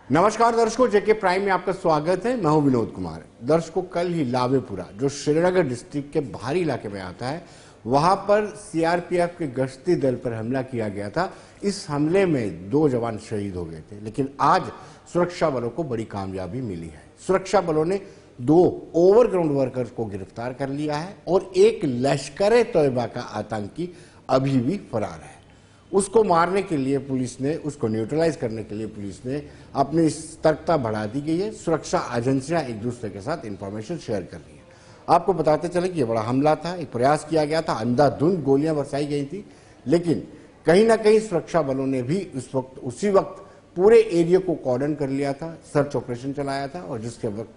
नमस्कार दर्शकों, जेके प्राइम में आपका स्वागत है। मैं हूं विनोद कुमार। दर्शकों, कल ही लावेपुरा जो श्रीनगर डिस्ट्रिक्ट के बाहरी इलाके में आता है, वहां पर सीआरपीएफ के गश्ती दल पर हमला किया गया था। इस हमले में 2 जवान शहीद हो गए थे, लेकिन आज सुरक्षा बलों को बड़ी कामयाबी मिली है। सुरक्षा बलों ने 2 ओवरग्राउंड वर्कर्स को गिरफ्तार कर लिया है और एक लश्कर तैयबा का आतंकी अभी भी फरार है। उसको मारने के लिए पुलिस ने, उसको न्यूट्रलाइज करने के लिए पुलिस ने अपनी सतर्कता बढ़ा दी गई है। सुरक्षा एजेंसियां एक दूसरे के साथ इंफॉर्मेशन शेयर कर रही है। आपको बताते चले कि यह बड़ा हमला था, एक प्रयास किया गया था, अंधाधुंध गोलियां बरसाई गई थी, लेकिन कहीं ना कहीं सुरक्षा बलों ने भी उसी वक्त पूरे एरिया को कॉर्डन कर लिया था, सर्च ऑपरेशन चलाया था और जिसके वक्त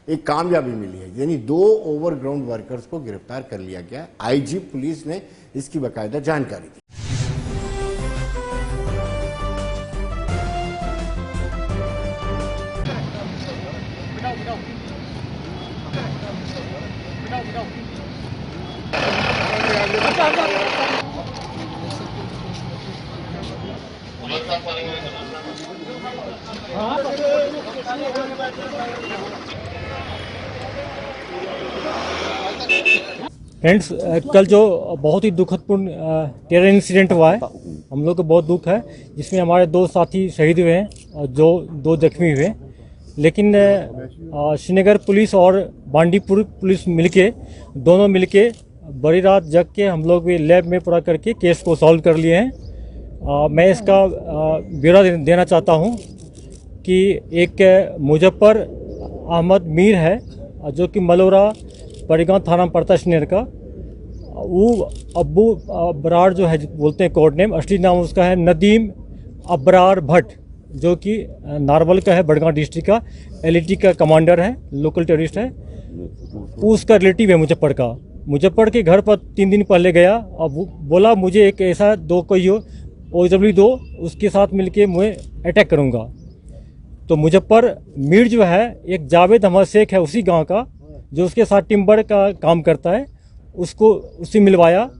एक कामयाबी मिली है, यानी 2 ओवरग्राउंड वर्कर्स को गिरफ्तार कर लिया गया। आईजी पुलिस ने इसकी बाकायदा जानकारी दी। फ्रेंड्स, कल जो बहुत ही दुखदपूर्ण टेरर इंसिडेंट हुआ है, हम लोग को बहुत दुख है, जिसमें हमारे 2 साथी शहीद हुए हैं और जो 2 जख्मी हुए। लेकिन श्रीनगर पुलिस और बांडीपुर पुलिस दोनों मिलके बड़ी रात जग के हम लोग भी लैब में पूरा करके केस को सॉल्व कर लिए हैं। मैं इसका ब्यौरा देना चाहता हूं कि एक मुजफ्फर अहमद मीर है, जो कि मलोरा बड़ीगांव थाना में पड़ता है श्रीनगर का। वो अब्बू अबरार जो है बोलते हैं कोड नेम, असली नाम उसका है नदीम अबरार भट्ट, जो कि नारवल का है, बड़गांव डिस्ट्रिक्ट का एलईटी का कमांडर है, लोकल टेररिस्ट है। वो उसका रिलेटिव है मुजफ्फर के घर पर 3 दिन पहले गया और बोला मुझे एक ऐसा कोई OW दो, उसके साथ मिलके मैं अटैक करूंगा। तो मुजफ्फर मीर जो है एक जावेद अहमद शेख है उसी गांव का, जो उसके साथ टिम्बर का काम करता है, उससे मिलवाया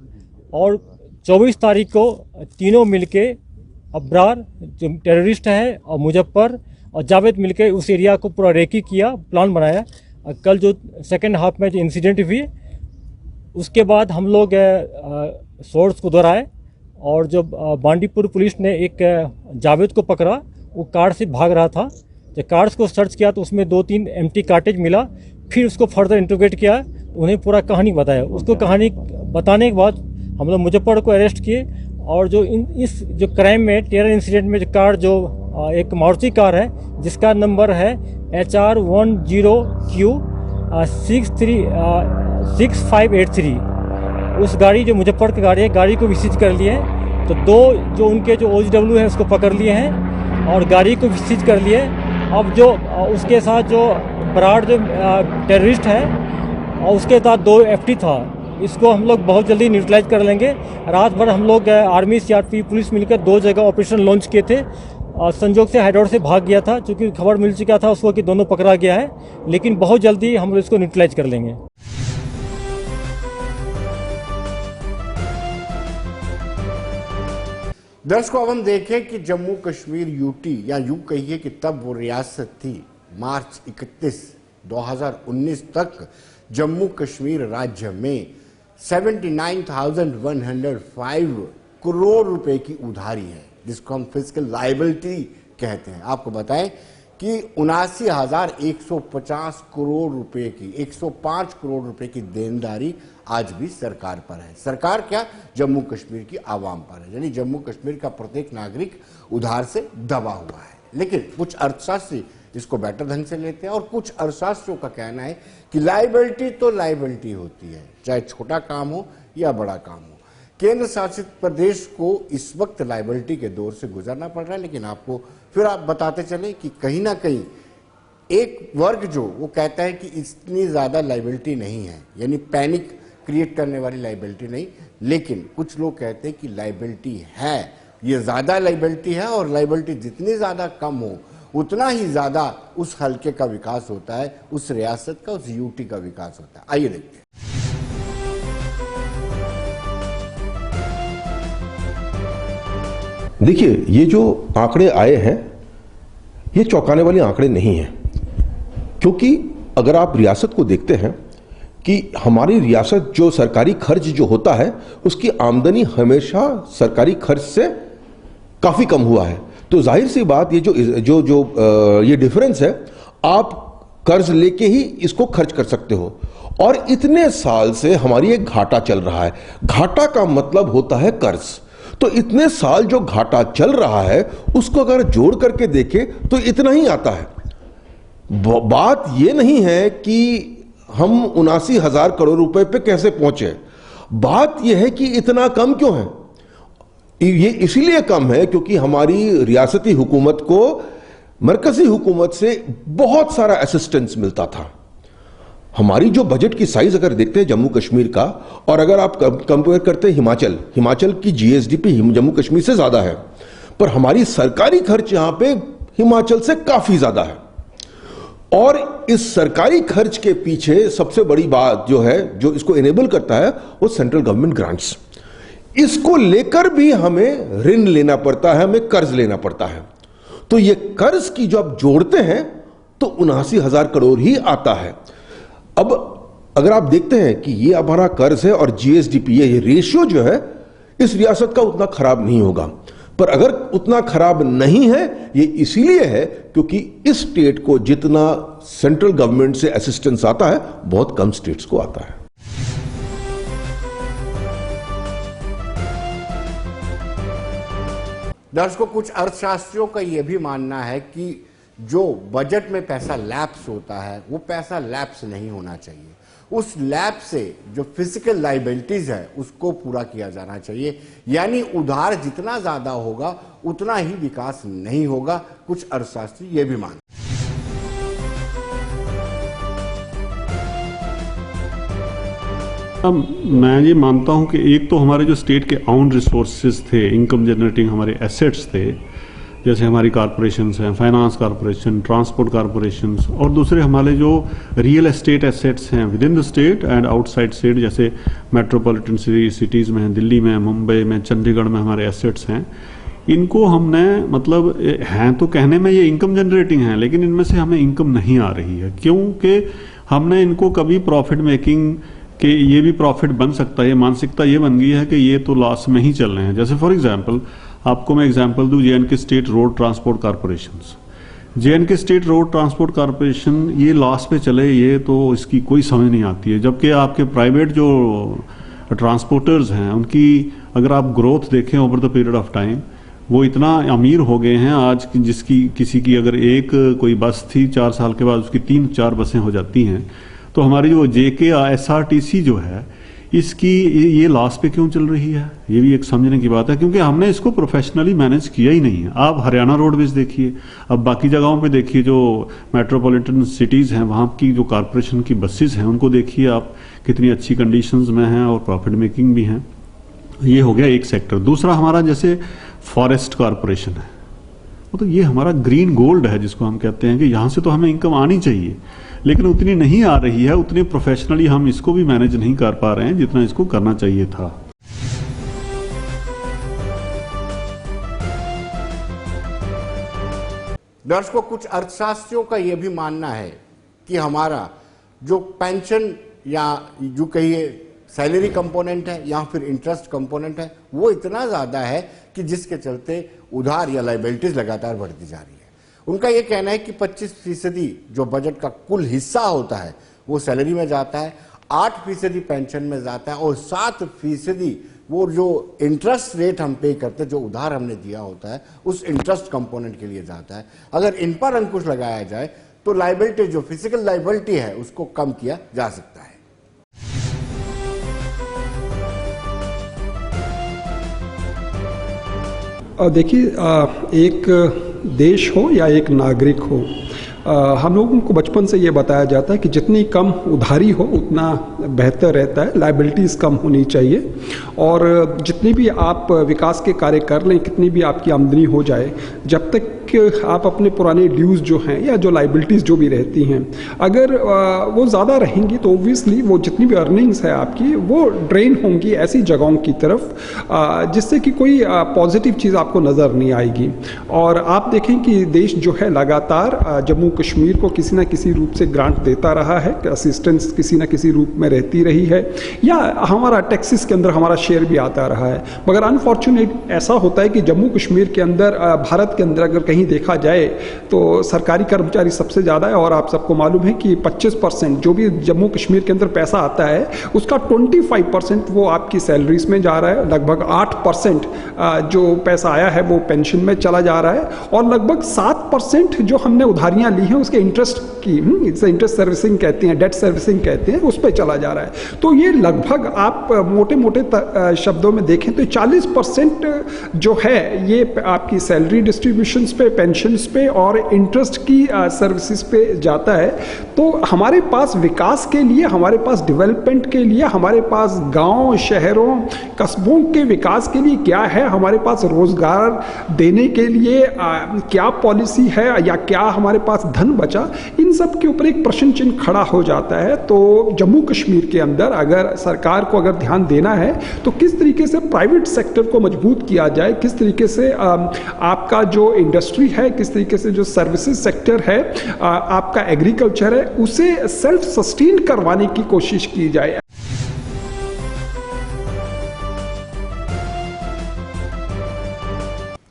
और 24 तारीख को तीनों मिलके अबरार जो टेररिस्ट है और मुजफ्फर और जावेद मिलके उस एरिया को पूरा रेकी किया, प्लान बनाया। और कल जो सेकेंड हाफ में जो इंसिडेंट हुई, उसके बाद हम लोग सोर्स को दोहराए और जो बांडीपुर पुलिस ने एक जावेद को पकड़ा, वो कार से भाग रहा था। जब कार्स को सर्च किया तो उसमें 2-3 एम्प्टी कार्टेज मिला। फिर उसको फर्दर इंट्रोगेट किया, उन्हें पूरा कहानी बताया। उसको कहानी बताने के बाद हम लोग मुजफ्फर को अरेस्ट किए और जो इस जो क्राइम में टेरर इंसिडेंट में जो कार, जो एक मारुति कार है जिसका नंबर है HR10Q 6583, उस गाड़ी जो मुजफ्फर की गाड़ी है, गाड़ी को भी सीज कर लिए हैं। तो 2 जो उनके जो OW है उसको पकड़ लिए हैं और गाड़ी को भी सीज कर लिए। अब जो उसके साथ जो बराड़ जो टेररिस्ट है और उसके साथ 2 FT था, इसको हम लोग बहुत जल्दी न्यूट्रलाइज कर लेंगे। रात भर हम लोग आर्मी CRP पुलिस मिलकर 2 जगह ऑपरेशन लॉन्च किए थे। संजोग से हैडोर से भाग गया था, क्योंकि खबर मिल चुका था उसको कि दोनों पकड़ा गया है, लेकिन बहुत जल्दी हम लोग इसको न्यूट्रलाइज कर लेंगे। दर्शकों, अब हम देखें कि जम्मू कश्मीर यूटी, या यूं कहिए कि तब वो रियासत थी, मार्च 31, 2019 तक जम्मू कश्मीर राज्य में 79,105 करोड़ रुपए की उधारी है, जिसको हम फिजिकल लायबिलिटी कहते हैं। आपको बताएं कि 79,150 करोड़ रुपए की, 105 करोड़ रुपए की देनदारी आज भी सरकार पर है। सरकार क्या, जम्मू कश्मीर की आवाम पर है, यानी जम्मू कश्मीर का प्रत्येक नागरिक उधार से दबा हुआ है। लेकिन कुछ अर्थशास्त्री इसको बेटर ढंग से लेते हैं और कुछ अर्थशास्त्रियों का कहना है कि लायबिलिटी तो लायबिलिटी होती है, चाहे छोटा काम हो या बड़ा काम हो। केंद्र शासित प्रदेश को इस वक्त लायबिलिटी के दौर से गुजरना पड़ रहा है, लेकिन आपको फिर आप बताते चले कि कहीं ना कहीं एक वर्ग जो वो कहता है कि इतनी ज्यादा लायबिलिटी नहीं है, यानी पैनिक क्रिएट करने वाली लायबिलिटी नहीं, लेकिन कुछ लोग कहते हैं कि लायबिलिटी है, ये ज्यादा लायबिलिटी है और लायबिलिटी जितनी ज्यादा कम हो उतना ही ज्यादा उस हल्के का विकास होता है, उस रियासत का, उस यूटी का विकास होता है। आइए देखते हैं। देखिए, ये जो आंकड़े आए हैं ये चौंकाने वाले आंकड़े नहीं हैं, क्योंकि अगर आप रियासत को देखते हैं कि हमारी रियासत जो सरकारी खर्च जो होता है उसकी आमदनी हमेशा सरकारी खर्च से काफी कम हुआ है। तो जाहिर सी बात ये ये डिफरेंस है, आप कर्ज लेके ही इसको खर्च कर सकते हो। और इतने साल से हमारी एक घाटा चल रहा है। घाटा का मतलब होता है कर्ज। तो इतने साल जो घाटा चल रहा है उसको अगर जोड़ करके देखें तो इतना ही आता है। बात यह नहीं है कि हम 79,000 करोड़ रुपए पे कैसे पहुंचे, बात यह है कि इतना कम क्यों है। ये इसीलिए कम है क्योंकि हमारी रियासती हुकूमत को मरकजी हुकूमत से बहुत सारा असिस्टेंस मिलता था। हमारी जो बजट की साइज अगर देखते हैं जम्मू कश्मीर का, और अगर आप कंपेयर करते हैं हिमाचल की जीएसडीपी जम्मू कश्मीर से ज्यादा है, पर हमारी सरकारी खर्च यहां पे हिमाचल से काफी ज्यादा है। और इस सरकारी खर्च के पीछे सबसे बड़ी बात जो है, जो इसको इनेबल करता है, वो सेंट्रल गवर्नमेंट ग्रांट्स। इसको लेकर भी हमें ऋण लेना पड़ता है, हमें कर्ज लेना पड़ता है। तो ये कर्ज की जो आप जोड़ते हैं तो 79,000 करोड़ ही आता है। अब अगर आप देखते हैं कि ये हमारा कर्ज है और जीएसडीपी, ये रेशियो जो है इस रियासत का उतना खराब नहीं होगा। पर अगर उतना खराब नहीं है, ये इसीलिए है क्योंकि इस स्टेट को जितना सेंट्रल गवर्नमेंट से असिस्टेंस आता है, बहुत कम स्टेट्स को आता है। दर्शकों, कुछ अर्थशास्त्रियों का यह भी मानना है कि जो बजट में पैसा लैप्स होता है वो पैसा लैप्स नहीं होना चाहिए। उस लैप से जो फिजिकल लाइबिलिटीज है उसको पूरा किया जाना चाहिए। यानी उधार जितना ज्यादा होगा उतना ही विकास नहीं होगा। कुछ अर्थशास्त्री ये भी मानते हैं। मैं ये मानता हूं कि एक तो हमारे जो स्टेट के ऑन रिसोर्सेज थे, इनकम जनरेटिंग हमारे एसेट्स थे, जैसे हमारी कॉरपोरेशंस हैं, फाइनेंस कॉरपोरेशन, ट्रांसपोर्ट कॉरपोरेशंस, और दूसरे हमारे जो रियल एस्टेट एसेट्स हैं with in the state and outside state, जैसे मेट्रोपॉलिटन सिटीज़ में, दिल्ली में, मुंबई में, चंडीगढ़ में हमारे एसेट्स हैं। इनको हमने मतलब हैं तो कहने में ये इनकम जनरेटिंग हैं, लेकिन इनमें से हमें इनकम नहीं आ रही है, क्योंकि हमने इनको कभी प्रॉफिट मेकिंग कि ये भी प्रॉफिट बन सकता है, ये मानसिकता ये बन गई है कि ये तो लॉस में ही चल रहे हैं। जैसे फॉर एग्जांपल आपको मैं एग्जांपल दूं, J&K state road transport corporations. J&K state road transport corporation ये लॉस पे चले, ये तो इसकी कोई समझ नहीं आती है। जबकि आपके प्राइवेट जो ट्रांसपोर्टर्स हैं उनकी अगर आप ग्रोथ देखें over the period of time, वो इतना अमीर हो गए हैं आज, जिसकी किसी की अगर एक कोई बस थी 4 साल के बाद उसकी 3-4 बसें हो जाती हैं। तो हमारी जो जेके एसआरटीसी जो है इसकी ये लॉस पे क्यों चल रही है, ये भी एक समझने की बात है, क्योंकि हमने इसको प्रोफेशनली मैनेज किया ही नहीं है। आप हरियाणा रोडवेज देखिए, अब बाकी जगहों पे देखिए, जो मेट्रोपॉलिटन सिटीज़ हैं वहाँ की जो कॉरपोरेशन की बसेस हैं उनको देखिए आप, कितनी अच्छी कंडीशंस में हैं और प्रॉफिट मेकिंग भी हैं। ये हो गया एक सेक्टर। दूसरा हमारा जैसे फॉरेस्ट कॉरपोरेशन है, तो ये हमारा ग्रीन गोल्ड है जिसको हम कहते हैं कि यहाँ से तो हमें इनकम आनी चाहिए, लेकिन उतनी नहीं आ रही है। उतनी प्रोफेशनली हम इसको भी मैनेज नहीं कर पा रहे हैं जितना इसको करना चाहिए था। दर्शकों, कुछ अर्थशास्त्रियों का यह भी मानना है कि हमारा जो पेंशन या जो कहिए सैलरी कंपोनेंट है या फिर इंटरेस्ट कंपोनेंट है, वो इतना ज्यादा है कि जिसके चलते उधार या लायबिलिटीज लगातार बढ़ती जा रही है। उनका यह कहना है कि 25% जो बजट का कुल हिस्सा होता है वो सैलरी में जाता है, 8% पेंशन में जाता है और 7% वो जो इंटरेस्ट रेट हम पे करते हैं, जो उधार हमने दिया होता है, उस इंटरेस्ट कंपोनेंट के लिए जाता है। अगर इन पर अंकुश लगाया जाए तो लायबिलिटी, जो फिजिकल लायबिलिटी है, उसको कम किया जा सकता है। देखिए, एक देश हो या एक नागरिक हो, हम लोगों को बचपन से ये बताया जाता है कि जितनी कम उधारी हो उतना बेहतर रहता है, लायबिलिटीज़ कम होनी चाहिए। और जितनी भी आप विकास के कार्य कर लें, कितनी भी आपकी आमदनी हो जाए, जब तक कि आप अपने पुराने ड्यूज़ जो हैं या जो लाइबिलिटीज़ जो भी रहती हैं, अगर वो ज़्यादा रहेंगी तो ओब्वियसली वो जितनी भी अर्निंग्स है आपकी वो ड्रेन होंगी ऐसी जगहों की तरफ जिससे कि कोई पॉजिटिव चीज़ आपको नज़र नहीं आएगी। और आप देखें कि देश जो है लगातार जम्मू कश्मीर को किसी न किसी रूप से ग्रांट देता रहा है, असिस्टेंस किसी न किसी रूप में रहती रही है, या हमारा टैक्सेस के अंदर हमारा शेयर भी आता रहा है। मगर अनफॉर्चुनेट ऐसा होता है कि जम्मू कश्मीर के अंदर, भारत के अंदर अगर कहीं देखा जाए तो सरकारी कर्मचारी सबसे ज़्यादा है। और आप सबको मालूम है कि 25% जो भी जम्मू कश्मीर के अंदर पैसा आता है उसका 25% वो आपकी सैलरीज में जा रहा है, लगभग 8% जो पैसा आया है वो पेंशन में चला जा रहा है, और लगभग 7% जो हमने उधारियां ली हैं उसके इंटरेस्ट की, इसे इंटरेस्ट सर्विसिंग कहते हैं, डेट सर्विसिंग कहते हैं, उस पर चला जा रहा है। तो ये लगभग आप मोटे मोटे शब्दों में देखें तो 40% जो है ये आपकी सैलरी डिस्ट्रीब्यूशंस पे, पेंशन्स पे और इंटरेस्ट की सर्विसेज पे जाता है। तो हमारे पास विकास के लिए, हमारे पास डेवलपमेंट के लिए, हमारे पास गांव, शहरों, कस्बों के विकास के लिए क्या है, हमारे पास रोजगार देने के लिए क्या पॉलिसी है या क्या हमारे पास धन बचा, इन सब के ऊपर एक प्रश्न चिन्ह खड़ा हो जाता है। तो जम्मू कश्मीर के अंदर अगर सरकार को अगर ध्यान देना है तो किस तरीके से प्राइवेट सेक्टर को मजबूत किया जाए, किस तरीके से आपका जो इंडस्ट्री है, किस तरीके से जो सर्विसेज सेक्टर है, आपका एग्रीकल्चर है, उसे सेल्फ सस्टेन करवाने की कोशिश की जाए।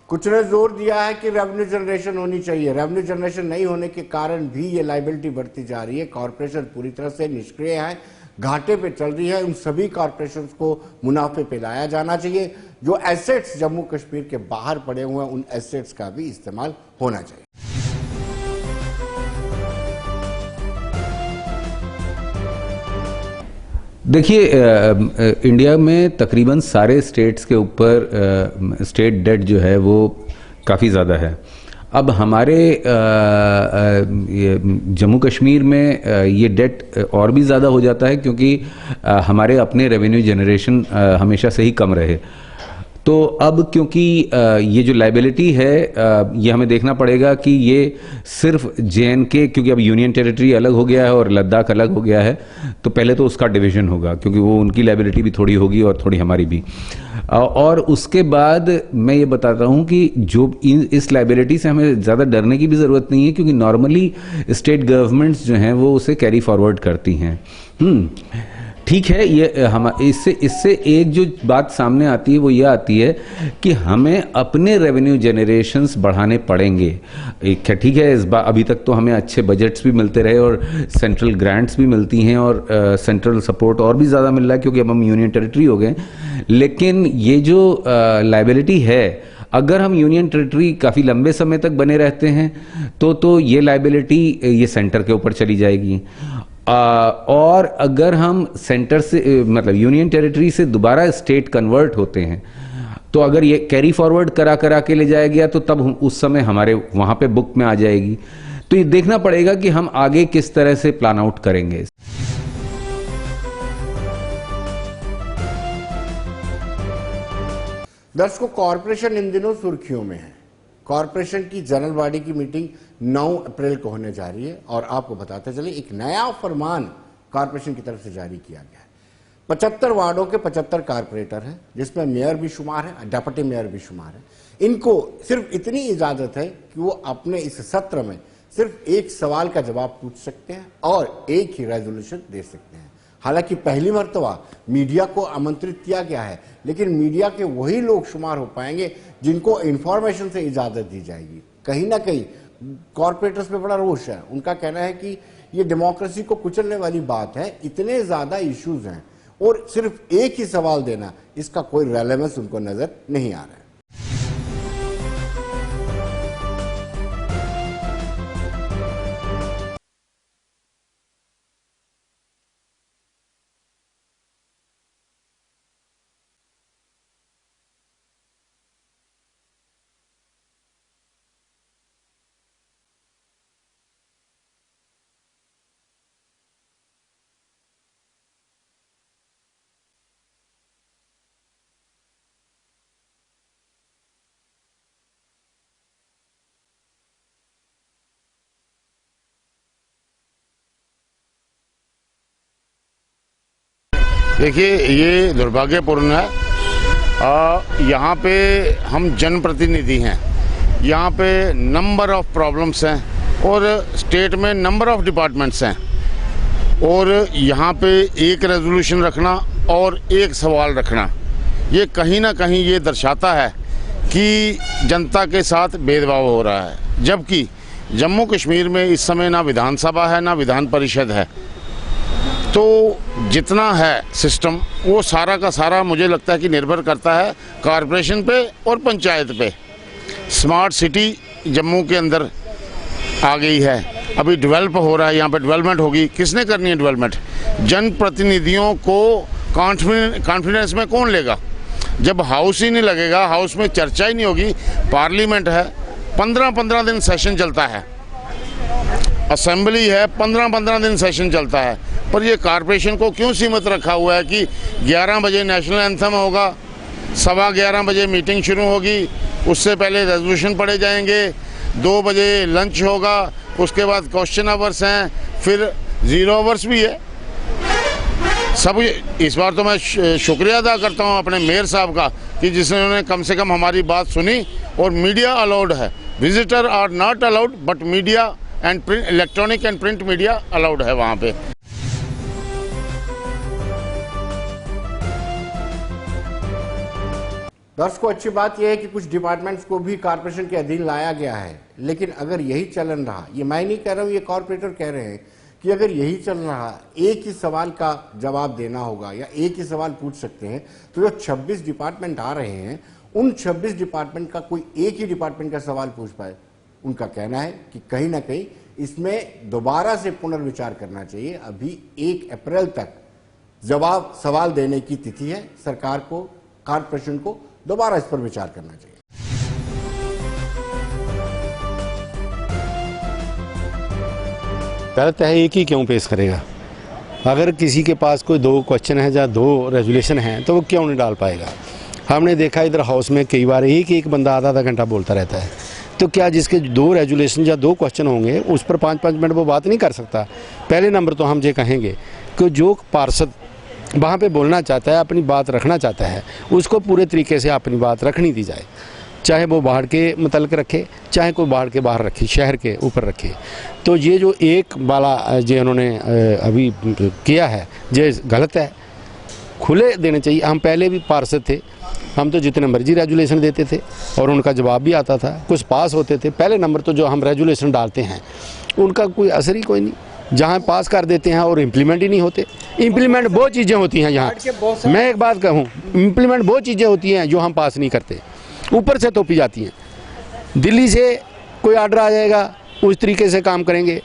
कुछ ने जोर दिया है कि रेवेन्यू जनरेशन होनी चाहिए। रेवेन्यू जनरेशन नहीं होने के कारण भी ये लाइबिलिटी बढ़ती जा रही है। कॉरपोरेशन पूरी तरह से निष्क्रिय है, घाटे पे चल रही है। उन सभी कॉरपोरेशंस को मुनाफे पे लाया जाना चाहिए। जो एसेट्स जम्मू कश्मीर के बाहर पड़े हुए हैं, उन एसेट्स का भी इस्तेमाल होना चाहिए। देखिए, इंडिया में तकरीबन सारे स्टेट्स के ऊपर स्टेट डेट जो है वो काफ़ी ज़्यादा है। अब हमारे जम्मू कश्मीर में ये डेट और भी ज़्यादा हो जाता है क्योंकि हमारे अपने रेवेन्यू जनरेशन हमेशा से ही कम रहे। तो अब क्योंकि ये जो लाइबिलिटी है ये हमें देखना पड़ेगा कि ये सिर्फ JNK, क्योंकि अब यूनियन टेरिटरी अलग हो गया है और लद्दाख अलग हो गया है, तो पहले तो उसका डिवीजन होगा क्योंकि वो उनकी लाइबिलिटी भी थोड़ी होगी और थोड़ी हमारी भी। और उसके बाद मैं ये बताता हूँ कि जो इस लाइबिलिटी से हमें ज़्यादा डरने की भी ज़रूरत नहीं है क्योंकि नॉर्मली स्टेट गवर्नमेंट्स जो हैं वो उसे कैरी फॉरवर्ड करती हैं। ठीक है, ये हम इससे एक जो बात सामने आती है वो ये आती है कि हमें अपने रेवेन्यू जनरेशंस बढ़ाने पड़ेंगे। ठीक है, इस बार अभी तक तो हमें अच्छे बजट्स भी मिलते रहे और सेंट्रल ग्रांट्स भी मिलती हैं और सेंट्रल सपोर्ट और भी ज़्यादा मिल रहा है क्योंकि अब हम यूनियन टेरिटरी हो गए। लेकिन ये जो लाइबिलिटी है, अगर हम यूनियन टेरिटरी काफ़ी लंबे समय तक बने रहते हैं तो ये लाइबिलिटी ये सेंटर के ऊपर चली जाएगी। और अगर हम सेंटर से मतलब यूनियन टेरिटरी से दोबारा स्टेट कन्वर्ट होते हैं तो अगर ये कैरी फॉरवर्ड करा के ले जाया गया तो तब उस समय हमारे वहाँ पे बुक में आ जाएगी। तो ये देखना पड़ेगा कि हम आगे किस तरह से प्लान आउट करेंगे। दर्शकों, कॉरपोरेशन इन दिनों सुर्खियों में है। कॉरपोरेशन की जनरल बॉडी की मीटिंग 9 अप्रैल को होने जा रही है और आपको बताते चले एक नया फरमान कॉरपोरेशन की तरफ से जारी किया गया है। 75 वार्डों के 75 कारपोरेटर हैं जिसमें मेयर भी शुमार है, डिप्टी मेयर भी शुमार है। इनको सिर्फ इतनी इजाजत है कि वो अपने इस सत्र में सिर्फ एक सवाल का जवाब पूछ सकते हैं और एक ही रेजोल्यूशन दे सकते हैं। हालांकि पहली मर्तबा मीडिया को आमंत्रित किया गया है, लेकिन मीडिया के वही लोग शुमार हो पाएंगे जिनको इंफॉर्मेशन से इजाजत दी जाएगी। कहीं ना कहीं कॉरपोरेटर्स में बड़ा रोष है। उनका कहना है कि ये डेमोक्रेसी को कुचलने वाली बात है, इतने ज्यादा इश्यूज हैं और सिर्फ एक ही सवाल देना, इसका कोई रेलेवेंस उनको नजर नहीं आ रहा है। देखिए, ये दुर्भाग्यपूर्ण है। यहाँ पे हम जनप्रतिनिधि हैं, यहाँ पे नंबर ऑफ प्रॉब्लम्स हैं और स्टेट में नंबर ऑफ डिपार्टमेंट्स हैं, और यहाँ पे एक रेजोल्यूशन रखना और एक सवाल रखना, ये कहीं ना कहीं ये दर्शाता है कि जनता के साथ भेदभाव हो रहा है। जबकि जम्मू कश्मीर में इस समय ना विधानसभा है ना विधान परिषद है, तो जितना है सिस्टम वो सारा का सारा मुझे लगता है कि निर्भर करता है कॉरपोरेशन पे और पंचायत पे। स्मार्ट सिटी जम्मू के अंदर आ गई है, अभी डेवलप हो रहा है, यहाँ पे डेवलपमेंट होगी। किसने करनी है डेवलपमेंट? जनप्रतिनिधियों को कॉन्फिडेंस में कौन लेगा? जब हाउस ही नहीं लगेगा, हाउस में चर्चा ही नहीं होगी। पार्लियामेंट है, 15-15 दिन सेशन चलता है, असेंबली है, 15-15 दिन सेशन चलता है, पर ये कॉरपोरेशन को क्यों सीमित रखा हुआ है कि 11 बजे नेशनल एंथम होगा, 11:15 बजे मीटिंग शुरू होगी, उससे पहले रेजोल्यूशन पढ़े जाएंगे, 2 बजे लंच होगा, उसके बाद क्वेश्चन आवर्स हैं, फिर 0 आवर्स भी है। सब इस बार तो मैं शुक्रिया अदा करता हूँ अपने मेयर साहब का कि जिन्होंने कम से कम हमारी बात सुनी। और मीडिया अलाउड है, visitor are not allowed, but media and print, electronic and print media allowed है वहाँ पे। दर्शकों, अच्छी बात यह है कि कुछ डिपार्टमेंट्स को भी कॉर्पोरेशन के अधीन लाया गया है, लेकिन अगर यही चलन रहा, ये मैं नहीं कह रहा हूँ, ये कॉर्पोरेटर कह रहे हैं कि अगर यही चल रहा, एक ही सवाल का जवाब देना होगा या एक ही सवाल पूछ सकते हैं, तो जो 26 डिपार्टमेंट आ रहे हैं उन 26 डिपार्टमेंट का कोई एक ही डिपार्टमेंट का सवाल पूछ पाए। उनका कहना है कि कहीं ना कहीं इसमें दोबारा से पुनर्विचार करना चाहिए। अभी 1 अप्रैल तक सवाल देने की तिथि है, सरकार को, कॉर्पोरेशन को दोबारा इस पर विचार करना चाहिए। गलत है, एक ही क्यों पेश करेगा? अगर किसी के पास कोई 2 क्वेश्चन है या 2 रेजोल्यूशन हैं तो वो क्यों नहीं डाल पाएगा? हमने देखा इधर हाउस में कई बार एक बंदा आधा घंटा बोलता रहता है, तो क्या जिसके 2 रेजोल्यूशन या 2 क्वेश्चन होंगे उस पर 5-5 मिनट वो बात नहीं कर सकता? पहले नंबर तो हम ये कहेंगे कि जो पार्षद वहाँ पे बोलना चाहता है, अपनी बात रखना चाहता है, उसको पूरे तरीके से अपनी बात रखनी दी जाए, चाहे वो बाहर के मुतल्लिक रखे, चाहे कोई बाहर के बाहर रखे, शहर के ऊपर रखे। तो ये जो एक वाला जो उन्होंने अभी किया है ये गलत है, खुले देने चाहिए। हम पहले भी पार्षद थे, हम तो जितने मर्जी रेजुलेशन देते थे और उनका जवाब भी आता था, कुछ पास होते थे। पहले नंबर तो जो हम रेजुलेशन डालते हैं उनका कोई असर ही कोई नहीं, जहाँ पास कर देते हैं और इम्प्लीमेंट ही नहीं होते। इम्प्लीमेंट बहुत चीज़ें होती हैं यहाँ, मैं एक बात कहूँ, इम्प्लीमेंट बहुत चीज़ें होती हैं जो हम पास नहीं करते, ऊपर से थोपी जाती हैं। दिल्ली से कोई आर्डर आ जाएगा, उस तरीके से काम करेंगे,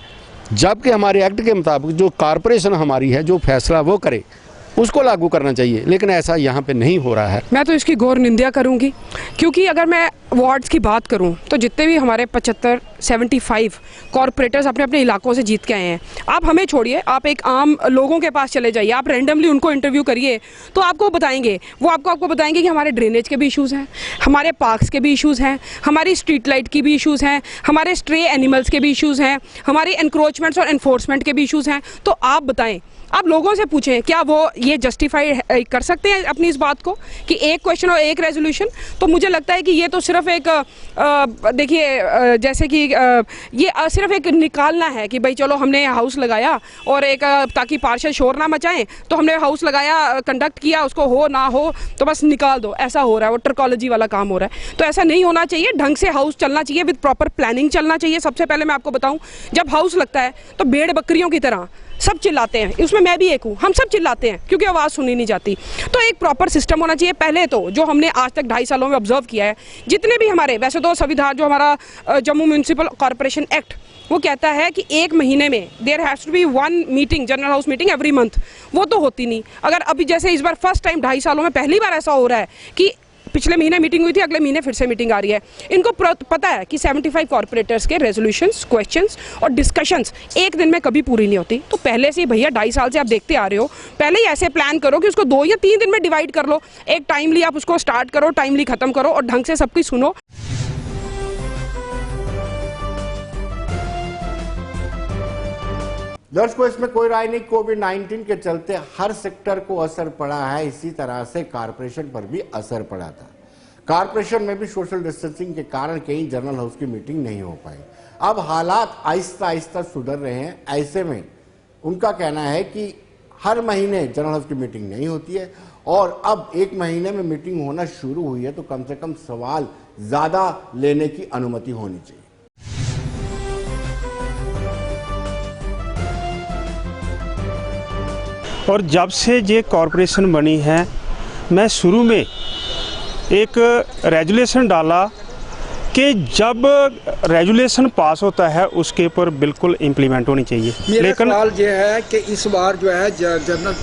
जबकि हमारे एक्ट के मुताबिक जो कॉरपोरेशन हमारी है, जो फैसला वो करे उसको लागू करना चाहिए, लेकिन ऐसा यहाँ पे नहीं हो रहा है। मैं तो इसकी घोर निंदा करूँगी, क्योंकि अगर मैं वार्ड्स की बात करूँ तो जितने भी हमारे 75 कॉरपोरेटर्स अपने अपने इलाकों से जीत के आए हैं। आप हमें छोड़िए, आप एक आम लोगों के पास चले जाइए, आप रैंडमली उनको इंटरव्यू करिए तो आपको बताएंगे, वो आपको बताएंगे कि हमारे ड्रेनेज के भी इश्यूज़ हैं, हमारे पार्क्स के भी इश्यूज़ हैं, हमारी स्ट्रीट लाइट की भी इश्यूज़ हैं, हमारे स्ट्रे एनिमल्स के भी इश्यूज़ हैं, हमारे एनक्रोचमेंट्स और एनफोर्समेंट के भी इश्यूज़ हैं। तो आप बताएं, आप लोगों से पूछें, क्या वो ये जस्टिफाई कर सकते हैं अपनी इस बात को कि एक क्वेश्चन और एक रेजोल्यूशन? तो मुझे लगता है कि ये तो सिर्फ एक देखिए जैसे कि ये सिर्फ एक निकालना है कि भाई चलो हमने हाउस लगाया और एक ताकि पार्षद शोर ना मचाएं तो हमने हाउस लगाया, कंडक्ट किया, उसको हो ना हो तो बस निकाल दो, ऐसा हो रहा है, वो ट्रिकोलॉजी वाला काम हो रहा है। तो ऐसा नहीं होना चाहिए, ढंग से हाउस चलना चाहिए, विद प्रॉपर प्लानिंग चलना चाहिए। सबसे पहले मैं आपको बताऊं, जब हाउस लगता है तो भेड़ बकरियों की तरह सब चिल्लाते हैं, उसमें मैं भी एक हूँ, हम सब चिल्लाते हैं क्योंकि आवाज़ सुनी नहीं जाती। तो एक प्रॉपर सिस्टम होना चाहिए। पहले तो जो हमने आज तक 2.5 सालों में ऑब्जर्व किया है, जितने भी हमारे, वैसे तो संविधान जो हमारा जम्मू म्यूनसिपल कॉर्पोरेशन एक्ट वो कहता है कि 1 महीने में there has to be 1 meeting, general house meeting every month, वो तो होती नहीं। अगर अभी जैसे इस बार फर्स्ट टाइम 2.5 सालों में पहली बार ऐसा हो रहा है कि पिछले महीने मीटिंग हुई थी, अगले महीने फिर से मीटिंग आ रही है। इनको पता है कि 75 कॉर्पोरेटर्स के रेजोल्यूशंस, क्वेश्चंस और डिस्कशंस एक दिन में कभी पूरी नहीं होती। तो पहले से भैया 2.5 साल से आप देखते आ रहे हो, पहले ही ऐसे प्लान करो कि उसको 2 या 3 दिन में डिवाइड कर लो। एक टाइमली आप उसको स्टार्ट करो, टाइमली खत्म करो और ढंग से सबकी सुनो। दर्शकों, इसमें कोई राय नहीं। कोविड-19 के चलते हर सेक्टर को असर पड़ा है, इसी तरह से कारपोरेशन पर भी असर पड़ा था। कारपोरेशन में भी सोशल डिस्टेंसिंग के कारण कई जनरल हाउस की मीटिंग नहीं हो पाई। अब हालात आहिस्ता आहिस्ता सुधर रहे हैं। ऐसे में उनका कहना है कि हर महीने जनरल हाउस की मीटिंग नहीं होती है और अब 1 महीने में मीटिंग होना शुरू हुई है, तो कम से कम सवाल ज्यादा लेने की अनुमति होनी चाहिए। और जब से ये कॉरपोरेशन बनी है, मैं शुरू में एक रेजुलेशन डाला कि जब रेजुलेशन पास होता है उसके ऊपर बिल्कुल इम्प्लीमेंट होनी चाहिए। लेकिन सवाल ये है कि इस बार जो है जनरल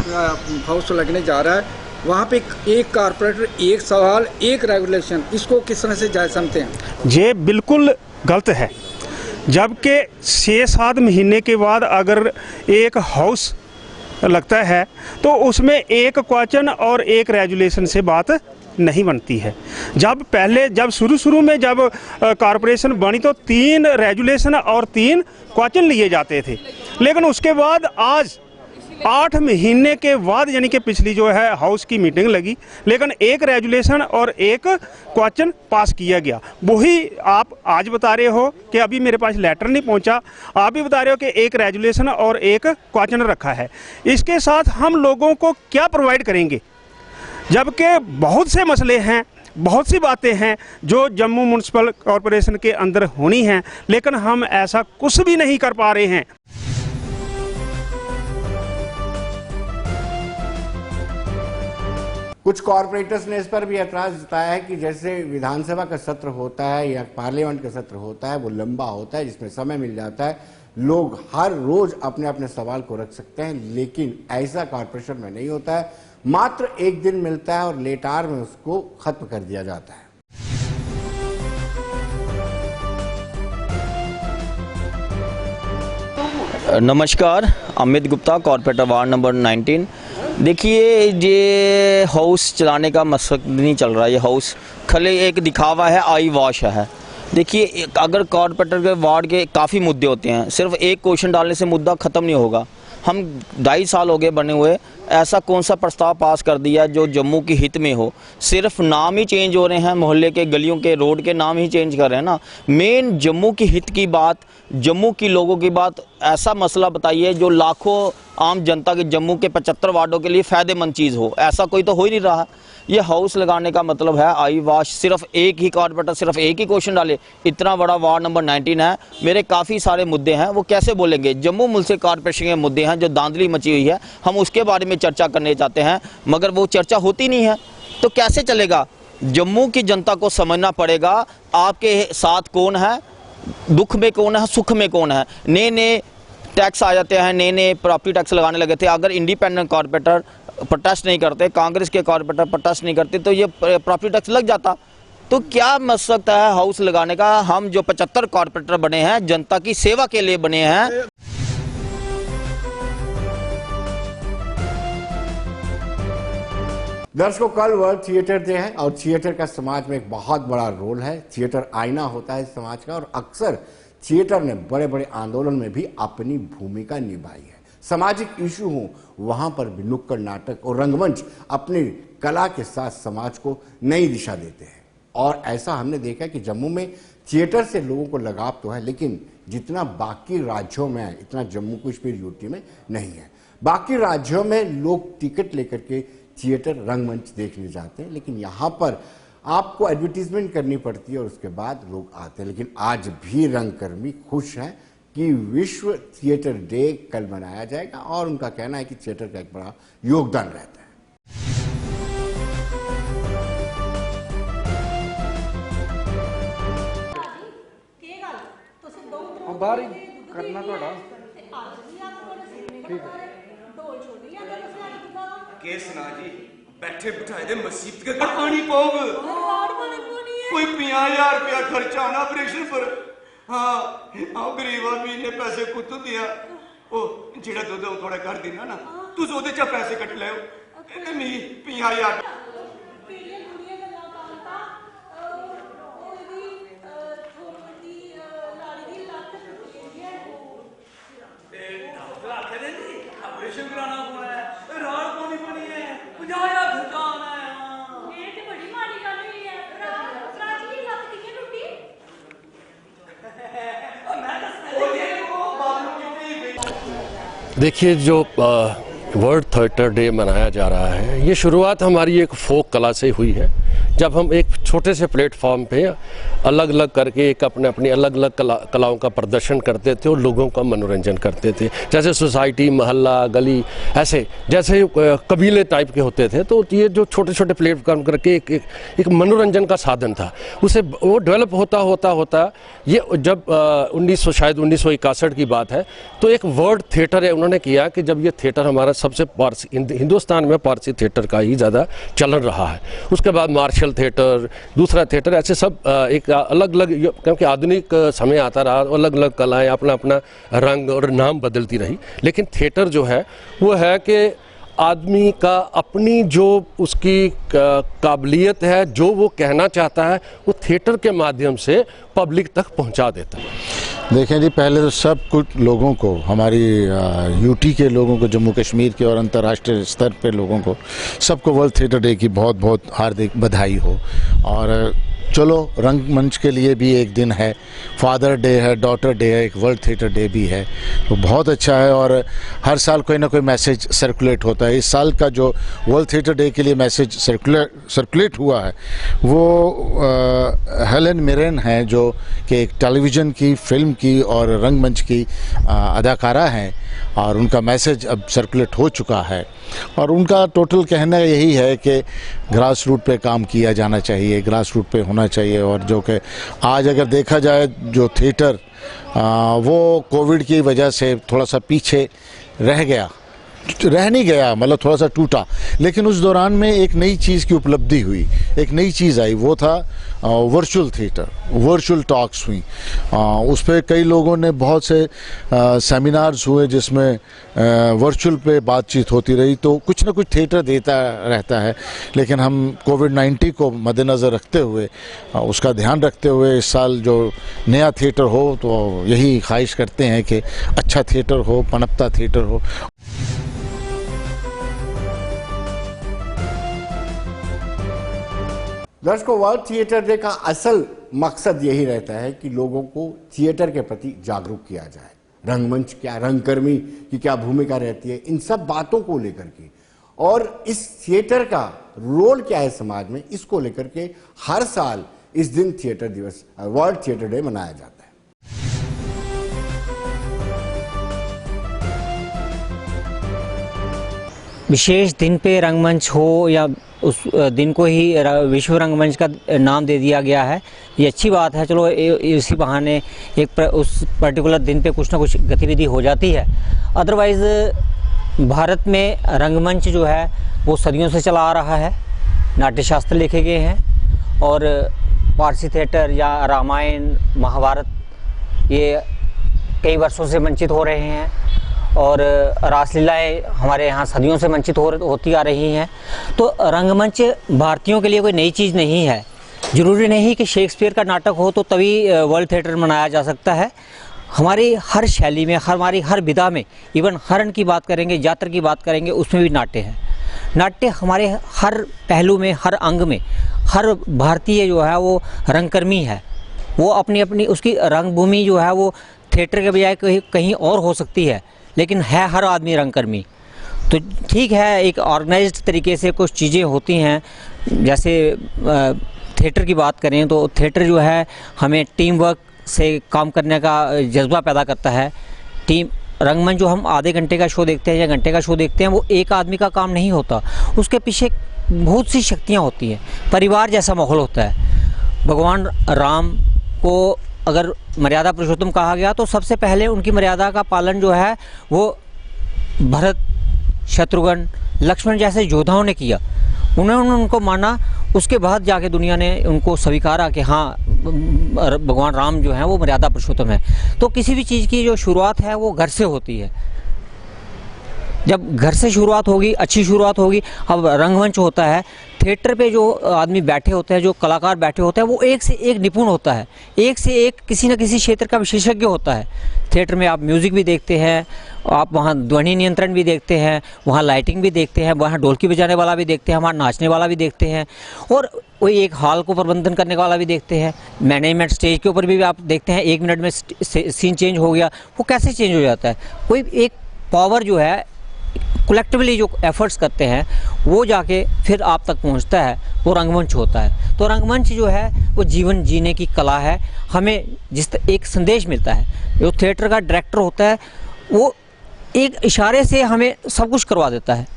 हाउस लगने जा रहा है, वहाँ पे एक कारपोरेटर, एक सवाल, एक रेगुलेशन, इसको किस तरह से जायज़ समझते हैं? ये बिल्कुल गलत है। जबकि 6-7 महीने के बाद अगर एक हाउस लगता है तो उसमें एक क्वेश्चन और एक रेजुलेशन से बात नहीं बनती है। जब शुरू में जब कॉरपोरेशन बनी तो 3 रेजुलेशन और 3 क्वेश्चन लिए जाते थे, लेकिन उसके बाद आज 8 महीने के बाद यानी कि पिछली जो है हाउस की मीटिंग लगी, लेकिन एक रेजुलेशन और एक क्वेश्चन पास किया गया। वही आप आज बता रहे हो कि अभी मेरे पास लेटर नहीं पहुंचा, आप भी बता रहे हो कि एक रेजुलेशन और एक क्वेश्चन रखा है। इसके साथ हम लोगों को क्या प्रोवाइड करेंगे? जबकि बहुत से मसले हैं, बहुत सी बातें हैं जो जम्मू म्यूनसिपल कॉरपोरेशन के अंदर होनी हैं, लेकिन हम ऐसा कुछ भी नहीं कर पा रहे हैं। कुछ कॉरपोरेटर्स ने इस पर भी एतराज जताया है कि जैसे विधानसभा का सत्र होता है या पार्लियामेंट का सत्र होता है, वो लंबा होता है, जिसमें समय मिल जाता है, लोग हर रोज अपने अपने सवाल को रख सकते हैं, लेकिन ऐसा कॉरपोरेशन में नहीं होता है। मात्र 1 दिन मिलता है और लेटार में उसको खत्म कर दिया जाता है। नमस्कार, Amit Gupta, corporator ward number 19। देखिए, ये हाउस चलाने का मकसद नहीं चल रहा। ये हाउस खाली एक दिखावा है, आई वॉश है। देखिए, अगर कॉर्पोरेटर के वार्ड के काफ़ी मुद्दे होते हैं, सिर्फ एक क्वेश्चन डालने से मुद्दा ख़त्म नहीं होगा। हम 2.5 साल हो गए बने हुए, ऐसा कौन सा प्रस्ताव पास कर दिया जो जम्मू के हित में हो? सिर्फ नाम ही चेंज हो रहे हैं, मोहल्ले के, गलियों के, रोड के नाम ही चेंज कर रहे हैं ना। मेन जम्मू के हित की बात, जम्मू की लोगों की बात, ऐसा मसला बताइए जो लाखों आम जनता के, जम्मू के 75 वार्डों के लिए फ़ायदेमंद चीज़ हो। ऐसा कोई तो हो ही नहीं रहा। ये हाउस लगाने का मतलब है आई वॉश। सिर्फ एक ही कॉर्पोरेटर सिर्फ एक ही क्वेश्चन डाले। इतना बड़ा वार्ड नंबर 19 है, मेरे काफ़ी सारे मुद्दे हैं, वो कैसे बोलेंगे? जम्मू म्यूनसिपल कॉर्पोरेशन के मुद्दे हैं जो धांधली मची हुई है, हम उसके बारे में चर्चा करने चाहते हैं, मगर वो चर्चा होती नहीं है, तो कैसे चलेगा? जम्मू की जनता को समझना पड़ेगा आपके साथ कौन है, दुख में कौन है, सुख में कौन है। नए टैक्स आ जाते हैं, नए प्रॉपर्टी टैक्स लगाने लगे थे। अगर इंडिपेंडेंट कॉर्पोरेटर प्रोटेस्ट नहीं करते, कांग्रेस के कॉर्पोरेटर प्रोटेस्ट नहीं करते, तो ये प्रॉपर्टी टैक्स लग जाता। तो क्या मकसद है हाउस लगाने का? हम जो 75 कॉर्पोरेटर बने हैं, जनता की सेवा के लिए बने हैं। दर्शकों, कल वर्ल्ड थिएटर डे है और थिएटर का समाज में एक बहुत बड़ा रोल है। थिएटर आईना होता है समाज का और अक्सर थिएटर ने बड़े बड़े आंदोलन में भी अपनी भूमिका निभाई है। सामाजिक इशू हो, वहां पर भी नुक्कड़ नाटक और रंगमंच अपनी कला के साथ समाज को नई दिशा देते हैं। और ऐसा हमने देखा कि जम्मू में थिएटर से लोगों को लगाव तो है, लेकिन जितना बाकी राज्यों में है, इतना जम्मू कश्मीर यूटी में नहीं है। बाकी राज्यों में लोग टिकट लेकर के थिएटर रंगमंच देखने जाते हैं, लेकिन यहाँ पर आपको एडवर्टीजमेंट करनी पड़ती है और उसके बाद लोग आते हैं। लेकिन आज भी रंगकर्मी खुश हैं कि विश्व थिएटर डे कल मनाया जाएगा और उनका कहना है कि थिएटर का एक बड़ा योगदान रहता है। बाहर करना थोड़ा ठीक है। केस ना जी, बैठे बिठाए दे मसीबत के पानी पोग कोई 50,000 रुपया खर्चा होना ऑपरेशन पर। हाँ आओ, गरीब आदमी ने पैसे कुत्तू दिया, ओ जेड़ा दुध थोड़ा कर देना ना, तुस ओदे चा पैसे कट ले। नहीं 50,000 डॉक्टर कराना पौना है, रात पौनी पौनी है, 50,000 खर्चा आना है। ये तो बड़ी माड़ी गल हुई है। राज की लत किथे टूटी? देखिए, जो वर्ल्ड थिएटर डे मनाया जा रहा है, ये शुरुआत हमारी एक फोक कला से हुई है। जब हम एक छोटे से प्लेटफॉर्म पे अलग अलग करके एक अपने अपनी अलग अलग कलाओं का प्रदर्शन करते थे और लोगों का मनोरंजन करते थे। जैसे सोसाइटी, मोहल्ला, गली, ऐसे जैसे कबीले टाइप के होते थे, तो ये जो छोटे छोटे प्लेटफॉर्म करके एक मनोरंजन का साधन था, उसे वो डेवलप होता ये जब 1961 की बात है, तो एक वर्ल्ड थिएटर है उन्होंने किया कि जब ये थिएटर हमारा सबसे हिंदुस्तान में पारसी थिएटर का ही ज़्यादा चलन रहा है। उसके बाद मार्शल थिएटर, दूसरा थिएटर, ऐसे सब एक अलग अलग, क्योंकि आधुनिक समय आता रहा, अलग अलग कलाएं अपना अपना रंग और नाम बदलती रही। लेकिन थिएटर जो है वो है कि आदमी का अपनी जो उसकी काबिलियत है, जो वो कहना चाहता है, वो थिएटर के माध्यम से पब्लिक तक पहुंचा देता है। देखें जी, पहले तो सब कुछ लोगों को, हमारी यूटी के लोगों को, जम्मू कश्मीर के और अंतर्राष्ट्रीय स्तर पे लोगों को, सबको वर्ल्ड थिएटर डे की बहुत बहुत हार्दिक बधाई हो। और चलो, रंगमंच के लिए भी एक दिन है, फादर डे है, डॉटर डे है, एक वर्ल्ड थिएटर डे भी है, तो बहुत अच्छा है। और हर साल कोई ना कोई मैसेज सर्कुलेट होता है। इस साल का जो वर्ल्ड थिएटर डे के लिए मैसेज सर्कुलेट हुआ है वो हेलेन मिरेन है, जो कि एक टेलीविज़न की, फिल्म की और रंगमंच की अदाकारा हैं, और उनका मैसेज अब सर्कुलेट हो चुका है। और उनका टोटल कहना यही है कि ग्रास रूट पे काम किया जाना चाहिए, ग्रास रूट पे होना चाहिए। और जो कि आज अगर देखा जाए, जो थिएटर वो कोविड की वजह से थोड़ा सा पीछे रह नहीं गया, मतलब थोड़ा सा टूटा, लेकिन उस दौरान में एक नई चीज़ की उपलब्धि हुई, एक नई चीज़ आई, वो था वर्चुअल थिएटर, वर्चुअल टॉक्स हुई। उस पर कई लोगों ने बहुत से सेमिनार्स हुए जिसमें वर्चुअल पे बातचीत होती रही, तो कुछ ना कुछ थिएटर देता रहता है। लेकिन हम कोविड-19 को मद्देनज़र रखते हुए, उसका ध्यान रखते हुए, इस साल जो नया थिएटर हो तो यही ख्वाहिश करते हैं कि अच्छा थिएटर हो, पनपता थिएटर हो। दर्शकों, वर्ल्ड थिएटर डे का असल मकसद यही रहता है कि लोगों को थिएटर के प्रति जागरूक किया जाए। रंगमंच क्या, रंगकर्मी की क्या भूमिका रहती है, इन सब बातों को लेकर के, और इस थिएटर का रोल क्या है समाज में, इसको लेकर के हर साल इस दिन थिएटर दिवस, वर्ल्ड थिएटर डे मनाया जाता है। विशेष दिन पे रंगमंच हो या उस दिन को ही विश्व रंगमंच का नाम दे दिया गया है, ये अच्छी बात है। चलो, इसी बहाने उस पर्टिकुलर दिन पे कुछ ना कुछ गतिविधि हो जाती है। अदरवाइज़ भारत में रंगमंच जो है वो सदियों से चला आ रहा है। नाट्यशास्त्र लिखे गए हैं और पारसी थिएटर या रामायण, महाभारत ये कई वर्षों से मंचित हो रहे हैं, और रासलीलाएँ हमारे यहाँ सदियों से मंचित होती आ रही हैं। तो रंगमंच भारतीयों के लिए कोई नई चीज़ नहीं है। ज़रूरी नहीं कि शेक्सपियर का नाटक हो तो तभी वर्ल्ड थिएटर मनाया जा सकता है। हमारी हर शैली में, हमारी हर विधा में, इवन हरण की बात करेंगे, जात्र की बात करेंगे, उसमें भी नाट्य है। नाट्य हमारे हर पहलू में, हर अंग में, हर भारतीय जो है वो रंगकर्मी है। वो अपनी अपनी उसकी रंगभूमि जो है वो थिएटर के बजाय कहीं और हो सकती है, लेकिन है हर आदमी रंगकर्मी। तो ठीक है, एक ऑर्गेनाइज्ड तरीके से कुछ चीज़ें होती हैं। जैसे थिएटर की बात करें तो थिएटर जो है हमें टीम वर्क से काम करने का जज्बा पैदा करता है। रंगमंच जो हम आधे घंटे का शो देखते हैं या घंटे का शो देखते हैं, वो एक आदमी का काम नहीं होता, उसके पीछे बहुत सी शक्तियाँ होती हैं। परिवार जैसा माहौल होता है। भगवान राम को अगर मर्यादा पुरुषोत्तम कहा गया तो सबसे पहले उनकी मर्यादा का पालन जो है वो भरत, शत्रुघ्न, लक्ष्मण जैसे योद्धाओं ने किया। उन्होंने उनको माना, उसके बाद जाके दुनिया ने उनको स्वीकारा कि हाँ, भगवान राम जो हैं वो मर्यादा पुरुषोत्तम है। तो किसी भी चीज़ की जो शुरुआत है वो घर से होती है। जब घर से शुरुआत होगी, अच्छी शुरुआत होगी। अब रंगमंच होता है, थिएटर पे जो आदमी बैठे होते हैं, जो कलाकार बैठे होते हैं, वो एक से एक निपुण होता है, एक से एक किसी न किसी क्षेत्र का विशेषज्ञ होता है। थिएटर में आप म्यूज़िक भी देखते हैं, आप वहाँ ध्वनि नियंत्रण भी देखते हैं, वहाँ लाइटिंग भी देखते हैं, वहाँ ढोलकी बजाने वाला भी देखते हैं, वहाँ नाचने वाला भी देखते हैं, और कोई एक हॉल को प्रबंधन करने वाला भी देखते हैं। मैनेजमेंट स्टेज के ऊपर भी आप देखते हैं, 1 मिनट में सीन चेंज हो गया, वो कैसे चेंज हो जाता है। कोई एक पावर जो है कलेक्टिवली जो एफर्ट्स करते हैं वो जाके फिर आप तक पहुंचता है, वो रंगमंच होता है। तो रंगमंच जो है वो जीवन जीने की कला है। हमें एक संदेश मिलता है। जो थिएटर का डायरेक्टर होता है वो एक इशारे से हमें सब कुछ करवा देता है।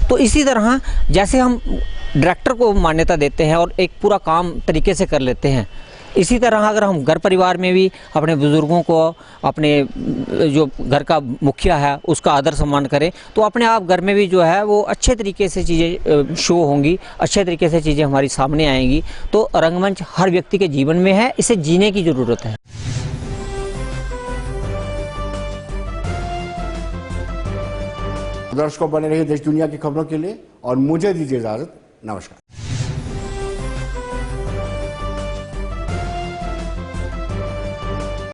तो इसी तरह जैसे हम डायरेक्टर को मान्यता देते हैं और एक पूरा काम तरीके से कर लेते हैं, इसी तरह अगर हम घर परिवार में भी अपने बुज़ुर्गों को, अपने जो घर का मुखिया है उसका आदर सम्मान करें, तो अपने आप घर में भी जो है वो अच्छे तरीके से चीज़ें शो होंगी, अच्छे तरीके से चीज़ें हमारी सामने आएंगी। तो रंगमंच हर व्यक्ति के जीवन में है, इसे जीने की ज़रूरत है। दर्शकों, बने रहिए देश दुनिया की खबरों के लिए और मुझे दीजिए इजाजत। नमस्कार।